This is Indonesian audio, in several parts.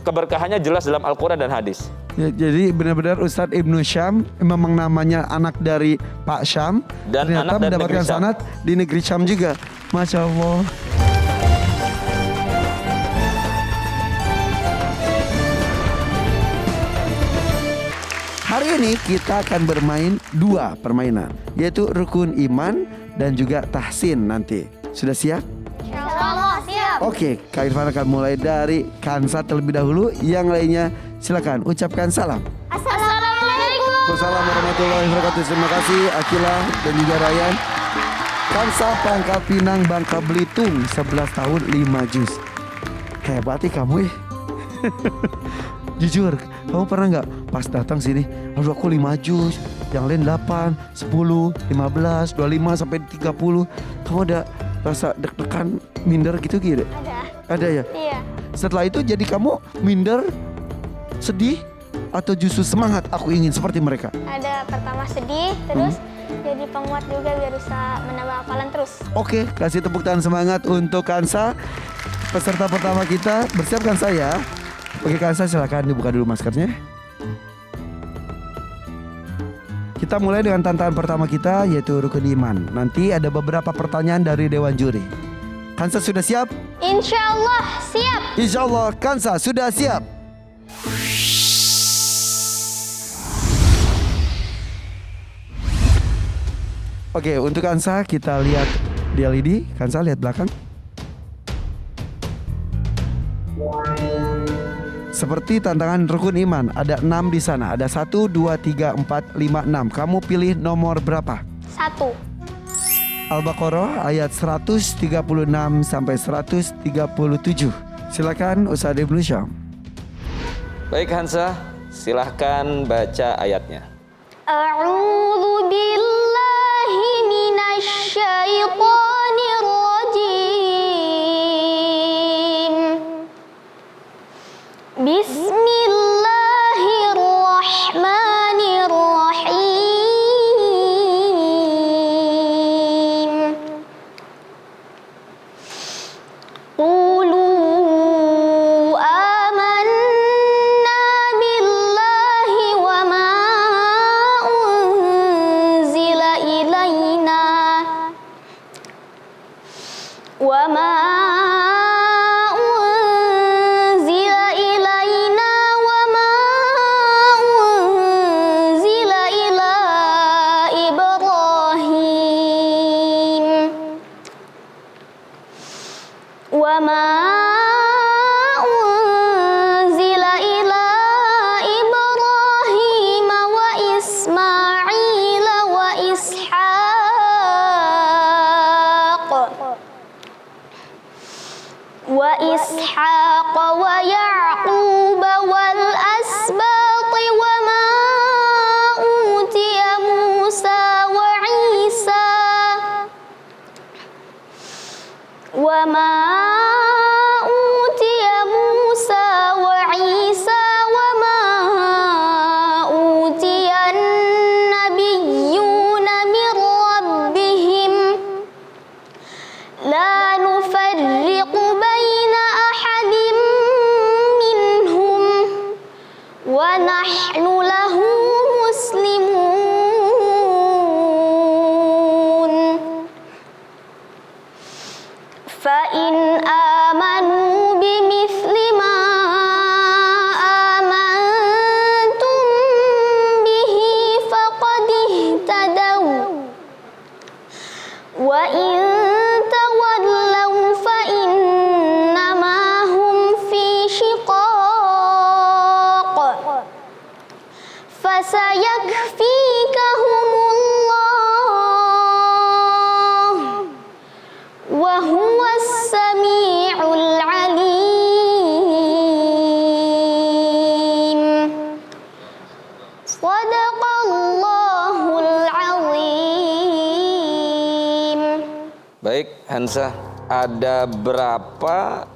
keberkahannya jelas dalam Al-Quran dan hadis. Ya, jadi benar-benar Ustadz Ibnu Syam memang namanya anak dari Pak Syam Dan ternyata anak dari mendapatkan negeri Syam. sanad di negeri Syam juga. Masya Allah. Hari ini kita akan bermain 2 permainan, yaitu rukun iman dan juga tahsin nanti. Sudah siap? Insyaallah siap. Oke, Kak Irfan akan mulai dari Kansa terlebih dahulu. Yang lainnya silakan ucapkan salam. Assalamualaikum. Assalamualaikum warahmatullahi wabarakatuh. Terima kasih Akila dan juga Ryan. Kansa Pangkal Pinang Bangka Belitung 11 tahun 5 juz. Hebat nih kamu ya. Jujur, kamu pernah nggak pas datang sini, aduh aku 5 juz, yang lain 8, 10, 15, 25 sampai 30. Kamu ada rasa deg-degan, minder gitu? Ada ya? Iya. Setelah itu jadi kamu minder, sedih, atau justru semangat aku ingin seperti mereka? Ada pertama sedih, terus jadi penguat juga biar bisa menambah hafalan terus. Oke, kasih tepuk tangan semangat untuk Kansa. Peserta pertama kita, bersiapkan saya. Oke Kansa, silakan dibuka dulu maskernya. Kita mulai dengan tantangan pertama kita, yaitu rukun iman. Nanti ada beberapa pertanyaan dari Dewan Juri. Kansa sudah siap? Insyaallah siap. Insya Allah Kansa sudah siap. Oke, untuk Kansa kita lihat di LED. Kansa lihat belakang. Seperti tantangan rukun iman, ada 6 di sana. Ada 1, 2, 3, 4, 5, 6. Kamu pilih nomor berapa? 1. Al-Baqarah ayat 136 sampai 137. Silakan Ustaz Ibnu Syam. Baik Hansa, silahkan baca ayatnya. A'udzu billahi minasy syaithanir rajim. Bismillahirrahmanirrahim. Qulu amanna billahi wa ma unzila ilaina wa ma unzila ilaina wa ma unzila ila Ibrahim wa ma unzila ila Ibrahim wa Ismail wa Ishaq wa Ya'qub wal asbat wa ma utiya Musa wa Isa wa ma utiya Musa wa Isa wa ma utiya an-nabiyyuna min rabbihim la nufarriqu baina ahadin minhum wa nahnu lahu muslimun. Fa in amanu bimithli ma amantum bihi faqad ihtadaw wa in tawallaw fa innama hum fi shiqaq fasayakfikahumullah wa huwas sami'ul alim. Shadaqallahul azim. Baik Hansa, ada berapa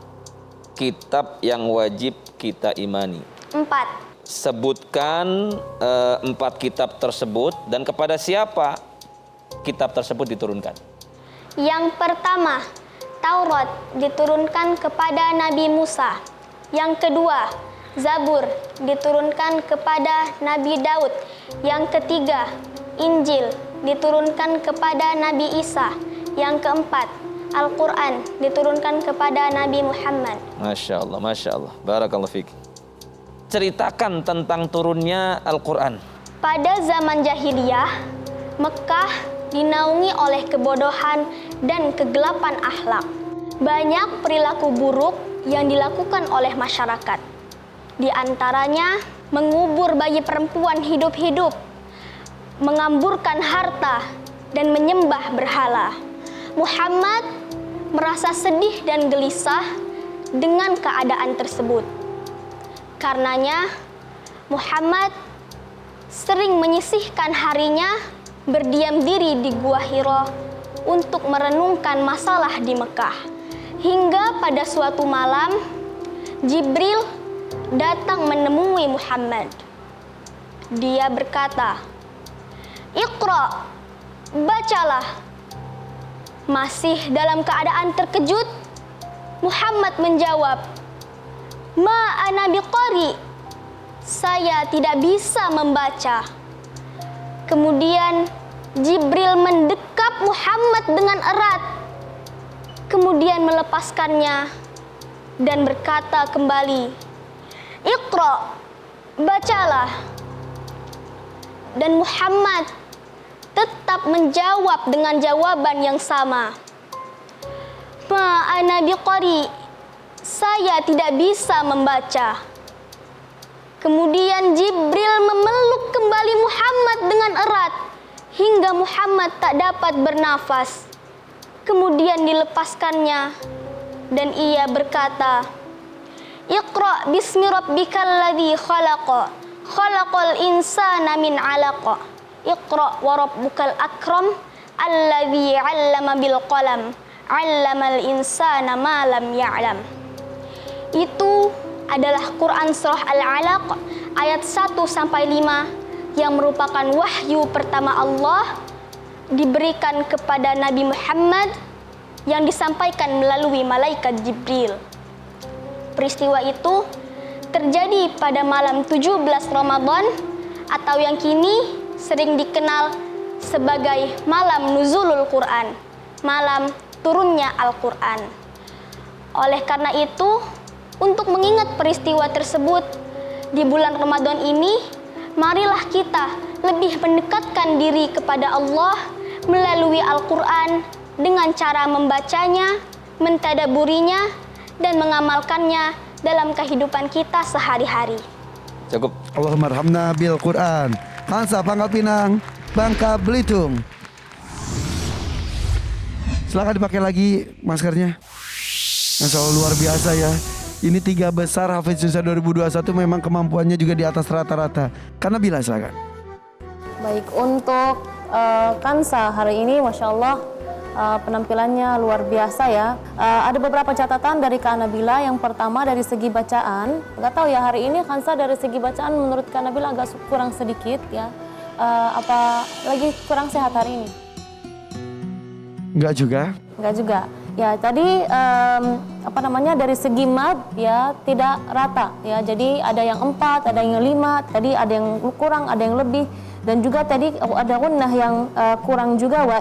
kitab yang wajib kita imani? 4. Sebutkan 4 kitab tersebut dan kepada siapa kitab tersebut diturunkan. Yang pertama, Taurat diturunkan kepada Nabi Musa. Yang kedua, Zabur diturunkan kepada Nabi Daud. Yang ketiga, Injil diturunkan kepada Nabi Isa. Yang keempat, Al-Quran diturunkan kepada Nabi Muhammad. Masya Allah, Masya Allah. Barakallahu fiik. Ceritakan tentang turunnya Al-Quran. Pada zaman jahiliyah, Mekah dinaungi oleh kebodohan dan kegelapan akhlak. Banyak perilaku buruk yang dilakukan oleh masyarakat. Di antaranya mengubur bayi perempuan hidup-hidup, mengamburkan harta, dan menyembah berhala. Muhammad merasa sedih dan gelisah dengan keadaan tersebut. Karenanya, Muhammad sering menyisihkan harinya berdiam diri di Gua Hira untuk merenungkan masalah di Mekah. Hingga pada suatu malam, Jibril datang menemui Muhammad. Dia berkata, "Iqra, bacalah." Masih dalam keadaan terkejut, Muhammad menjawab, "Ma ana biqari." Saya tidak bisa membaca. Kemudian Jibril mendekap Muhammad dengan erat, kemudian melepaskannya dan berkata kembali, "Iqra, bacalah." Dan Muhammad tetap menjawab dengan jawaban yang sama, "Ma ana biqari." Saya tidak bisa membaca. Kemudian Jibril memeluk kembali Muhammad dengan erat hingga Muhammad tak dapat bernafas. Kemudian dilepaskannya dan ia berkata, "Iqra bismi rabbikal ladzi khalaqa, khalaqal insana min 'alaqa. Iqra wa rabbukal akram, alladzi 'allama bil qalam, 'allamal insana ma lam ya'lam." Itu adalah Quran surah Al-Alaq ayat 1 sampai 5 yang merupakan wahyu pertama Allah diberikan kepada Nabi Muhammad yang disampaikan melalui malaikat Jibril. Peristiwa itu terjadi pada malam 17 Ramadan atau yang kini sering dikenal sebagai malam nuzulul Quran, malam turunnya Al-Quran. Oleh karena itu, untuk mengingat peristiwa tersebut di bulan Ramadan ini, marilah kita lebih mendekatkan diri kepada Allah melalui Al-Quran dengan cara membacanya, mentadaburinya, dan mengamalkannya dalam kehidupan kita sehari-hari. Cukup. Allahumma arhamna bil Quran. Hansa, Pangkal Pinang, Bangka Belitung. Silakan dipakai lagi maskernya. Masya Allah, luar biasa ya. Ini 3 besar Hafiz Nusa 2021 memang kemampuannya juga di atas rata-rata. Karena bila silakan. Baik, untuk Kansa hari ini Masya Allah penampilannya luar biasa ya. Ada beberapa catatan dari Kak Nabila. Yang pertama dari segi bacaan. Nggak tahu ya, hari ini Kansa dari segi bacaan menurut Kak Nabila agak kurang sedikit ya. Apa lagi kurang sehat hari ini? Enggak juga. Enggak juga. Ya tadi dari segi mad ya tidak rata ya. Jadi ada yang 4, ada yang 5, tadi ada yang kurang, ada yang lebih, dan juga tadi ada gunnah yang kurang juga, wa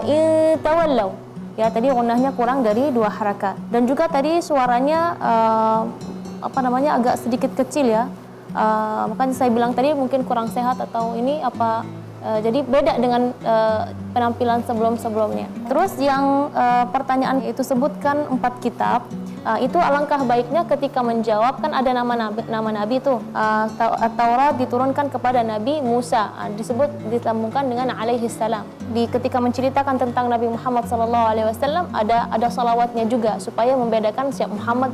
tawallau. Ya tadi gunnahnya kurang dari 2 harakat. Dan juga tadi suaranya agak sedikit kecil ya. Makanya saya bilang tadi mungkin kurang sehat atau ini apa. Jadi beda dengan penampilan sebelum-sebelumnya. Terus yang pertanyaan itu sebutkan 4 kitab. Itu alangkah baiknya ketika menjawab, kan ada nama nabi itu. Taurat diturunkan kepada Nabi Musa, disambungkan dengan alaihi salam. Ketika menceritakan tentang Nabi Muhammad SAW ada salawatnya juga supaya membedakan siapa Muhammad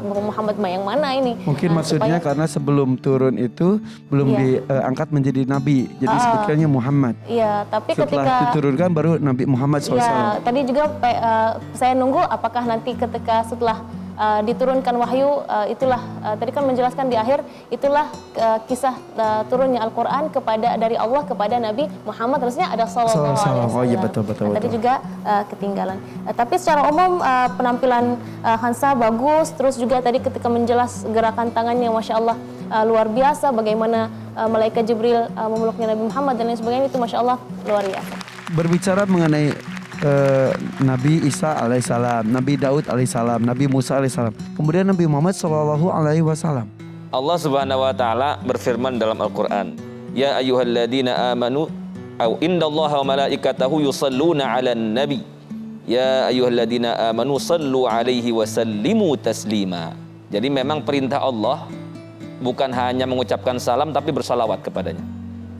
yang mana ini. Mungkin maksudnya karena sebelum turun itu belum diangkat menjadi nabi, jadi sebutkannya Muhammad. Iya, tapi setelah ketika diturunkan baru Nabi Muhammad SAW. Ya, tadi juga saya nunggu apakah nanti ketika setelah diturunkan wahyu, itulah tadi kan menjelaskan di akhir, itulah kisah turunnya Al-Quran dari Allah kepada Nabi Muhammad, harusnya ada sallallahu alaihi wasallam. Oh iya, betul. Tadi juga ketinggalan. Tapi secara umum penampilan Hansa bagus, terus juga tadi ketika menjelas gerakan tangannya Masya Allah luar biasa, bagaimana malaikat Jibril memeluknya Nabi Muhammad dan lain sebagainya, itu Masya Allah luar biasa. Berbicara mengenai Nabi Isa alaihissalam, Nabi Daud alaihissalam, Nabi Musa alaihissalam, kemudian Nabi Muhammad sallallahu alaihi wasallam. Allah Subhanahu wa taala berfirman dalam Al-Qur'an, "Ya ayyuhalladzina amanu au innallaha wa malaikatahu yusalluna 'alan nabi. Ya ayyuhalladzina amanu sallu 'alaihi wa sallimu taslima." Jadi memang perintah Allah bukan hanya mengucapkan salam tapi bersalawat kepadanya.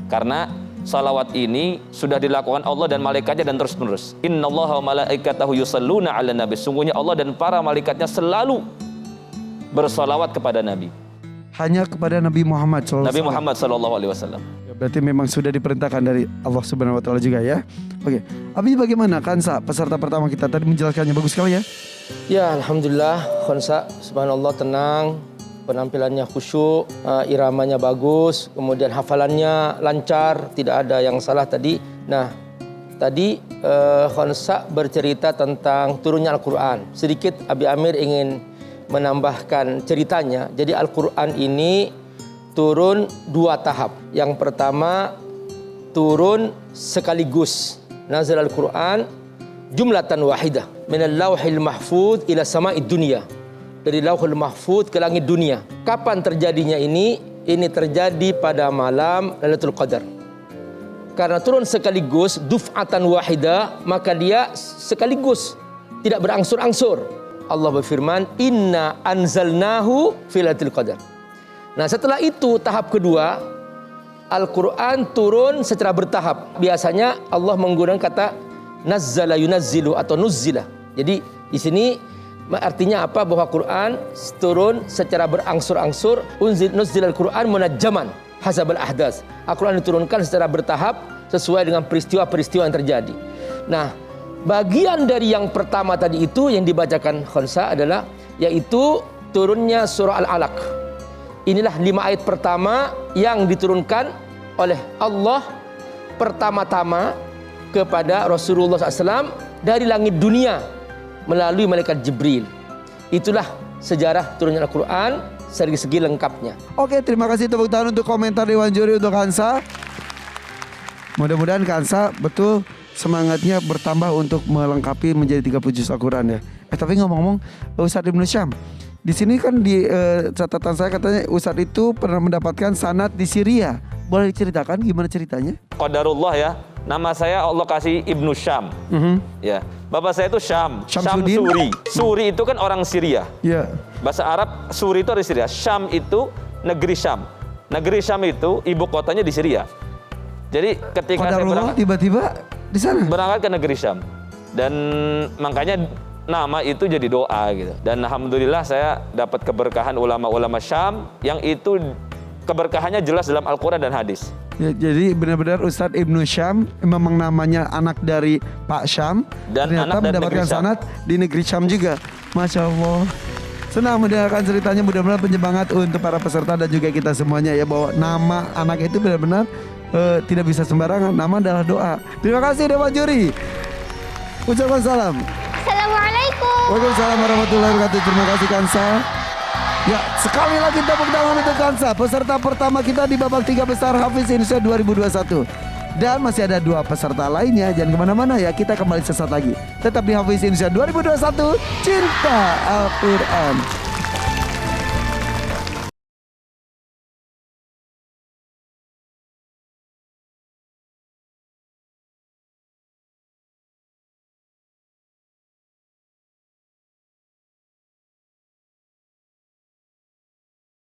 Karena salawat ini sudah dilakukan Allah dan malaikatnya dan terus-menerus. Innallaha wa malaikatahu yusalluna 'alan nabi. Sungguhnya Allah dan para malaikatnya selalu bersalawat kepada Nabi. Hanya kepada Nabi Muhammad SAW. Nabi Muhammad sallallahu alaihi wasallam. Berarti memang sudah diperintahkan dari Allah Subhanahu wa taala juga ya. Oke. Abi bagaimana Kansa, peserta pertama kita tadi menjelaskannya bagus sekali ya? Ya, alhamdulillah, Khonsa, subhanallah, tenang, penampilannya khusyuk, iramanya bagus, kemudian hafalannya lancar, tidak ada yang salah tadi. Nah, tadi Khonsa bercerita tentang turunnya Al-Quran. Sedikit Abi Amir ingin menambahkan ceritanya. Jadi Al-Quran ini turun 2 tahap. Yang pertama turun sekaligus. Nazal Al-Quran jumlatan wahidah minal lauhil mahfud ila sama'id dunia. Dari lauhul mahfud ke langit dunia. Kapan terjadinya ini? Ini terjadi pada malam Lailatul Qadar. Karena turun sekaligus, duf'atan wahidah, maka dia sekaligus, tidak berangsur-angsur. Allah berfirman, "Inna anzalnahu fi Lailatul Qadar." Nah, setelah itu tahap kedua, Al-Quran turun secara bertahap. Biasanya Allah menggunakan kata nazzala yunazzilu atau nuzzila. Jadi di sini artinya apa? Bahwa Quran turun secara berangsur-angsur. Nuzzila al-Quran munajjaman hasabal ahdas. Al-Quran diturunkan secara bertahap sesuai dengan peristiwa-peristiwa yang terjadi. Nah, bagian dari yang pertama tadi itu yang dibacakan Khonsa adalah yaitu turunnya surah Al-Alaq. Inilah 5 ayat pertama yang diturunkan oleh Allah pertama-tama kepada Rasulullah SAW dari langit dunia melalui malaikat Jibril. Itulah sejarah turunnya Al-Quran segi lengkapnya. Oke, terima kasih tepuk tangan untuk komentar Dewan Juri untuk Kansa. Mudah-mudahan Kansa betul semangatnya bertambah untuk melengkapi menjadi 30 juz Al-Quran ya. Tapi ngomong-ngomong, Ustadz Ibnu Syam, di sini kan di catatan saya katanya Ustadz itu pernah mendapatkan sanad di Syria. Boleh diceritakan gimana ceritanya? Qadarullah ya. Nama saya Allah kasih Ibnu Syam. Ya. Bapak saya itu Syam. Syam Syamsuddin? Suri. Suri itu kan orang Syria. Ya. Bahasa Arab Suri itu dari Syria. Syam itu negeri Syam. Negeri Syam itu ibu kotanya di Syria. Jadi ketika saya Qadarullah tiba-tiba di sana. berangkat ke negeri Syam. Dan makanya nama itu jadi doa gitu. Dan alhamdulillah saya dapat keberkahan ulama-ulama Syam yang itu keberkahannya jelas dalam Al-Quran dan hadis. Ya, jadi benar-benar Ustadz Ibnu Syam memang namanya anak dari Pak Syam Dan ternyata anak dari mendapatkan negeri Syam. sanad di negeri Syam juga. Masya Allah. Senang mendengarkan ceritanya, mudah-mudahan penyemangat untuk para peserta dan juga kita semuanya ya, bahwa nama anak itu benar-benar tidak bisa sembarangan. Nama adalah doa. Terima kasih Dewan Juri. Ucapkan salam. Assalamualaikum. Waalaikumsalam warahmatullahi wabarakatuh. Terima kasih Kansa. Ya, sekali lagi tepuk tangan untuk Kansa, peserta pertama kita di babak 3 besar Hafiz Indonesia 2021. Dan masih ada 2 peserta lainnya, jangan kemana-mana ya, kita kembali sesaat lagi. Tetap di Hafiz Indonesia 2021, Cinta Al-Quran.